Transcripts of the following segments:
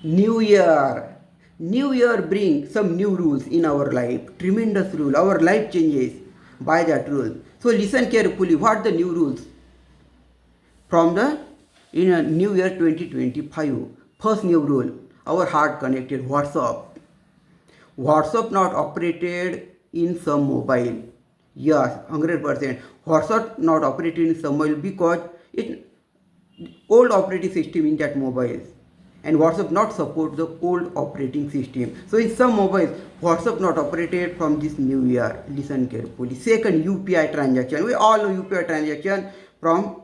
New Year. New Year brings some new rules in our life. Tremendous rule. Our life changes by that rule. So listen carefully. What the new rules? From the in a new year 2025. First new rule. Our heart connected. WhatsApp. WhatsApp not operated in some mobile. Yes, 100%. WhatsApp not operated in some mobile because it old operating system in that mobile, and WhatsApp not support the old operating system. So in some mobiles, WhatsApp not operated from this new year. Listen carefully. Second, UPI transaction. We all know UPI transaction from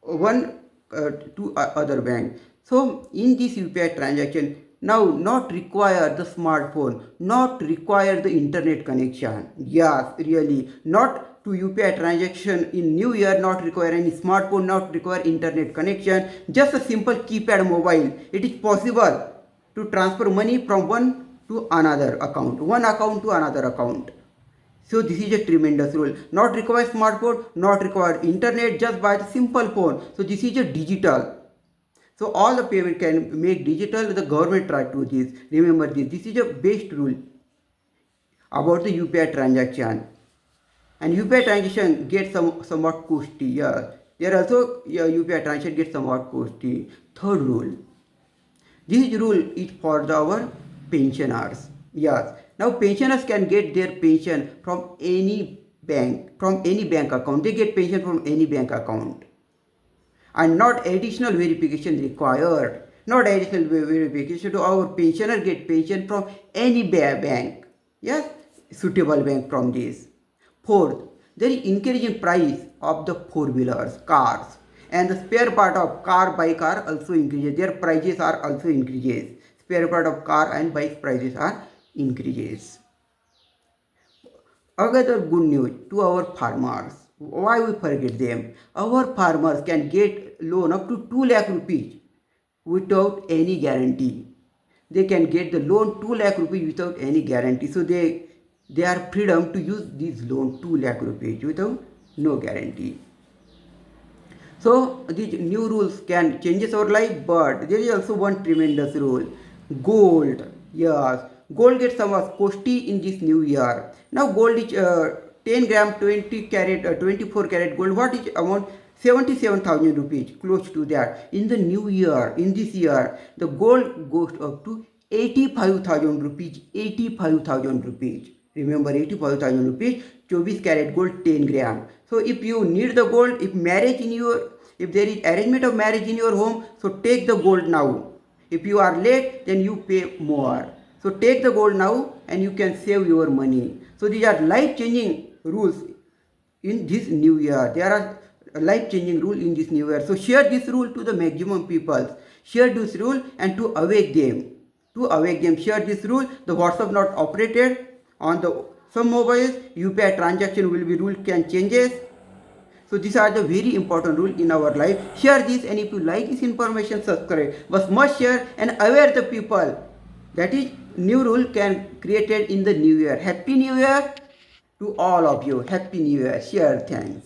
one to other bank. So in this UPI transaction, now not require the smartphone, not require the internet connection. Yes, really, not to UPI transaction in new year, not require any smartphone, not require internet connection, just a simple keypad mobile. It is possible to transfer money from one to another account, one account to another account. So this is a tremendous rule. Not require smartphone, not require internet, just by the simple phone. So this is a digital. So all the payment can make digital. The government try to do this. Remember this. This is a best rule about the UPI transaction. And UPI transaction gets somewhat costly. Yeah. There also UPI transaction gets somewhat costly. Third rule. This rule is for our pensioners. Yes. Now pensioners can get their pension from any bank, account. They get pension from any bank account. And not additional verification required. Not additional verification to our pensioner get pension from any bank. Yes, suitable bank from this. Fourth, there is increasing price of the four-wheelers, cars, and the spare part of car, bike are also increases. Their prices are also increases. Spare part of car and bike prices are increases. Another good news to our farmers. Why we forget them? Our farmers can get loan up to 2 lakh rupees without any guarantee. They can get the loan 2 lakh rupees without any guarantee. So they are freedom to use this loan 2 lakh rupees without no guarantee. So these new rules can change our life, but there is also one tremendous rule. Gold. Yes. Gold gets somewhat costly in this new year. Now gold is 10 gram 20 carat 24 carat gold. What is amount? 77,000 rupees, close to that. In the new year, in this year, the gold goes up to 85,000 rupees. 85,000 rupees. Remember 85,000 rupees, 24 carat gold 10 gram. So if you need the gold, if there is arrangement of marriage in your home, so take the gold now. If you are late, then you pay more. So take the gold now and you can save your money. So these are life-changing rules in this new year. There are life-changing rules in this new year. So share this rule to the maximum people. Share this rule and to awake them. Share this rule. The WhatsApp not operated on the some mobiles. UPI transaction will be rule can changes. So these are the very important rule in our life. Share this, and if you like this information, subscribe. But must share and aware the people. That is new rule can created in the new year. Happy New Year to all of you. Happy New Year. Share. Thanks.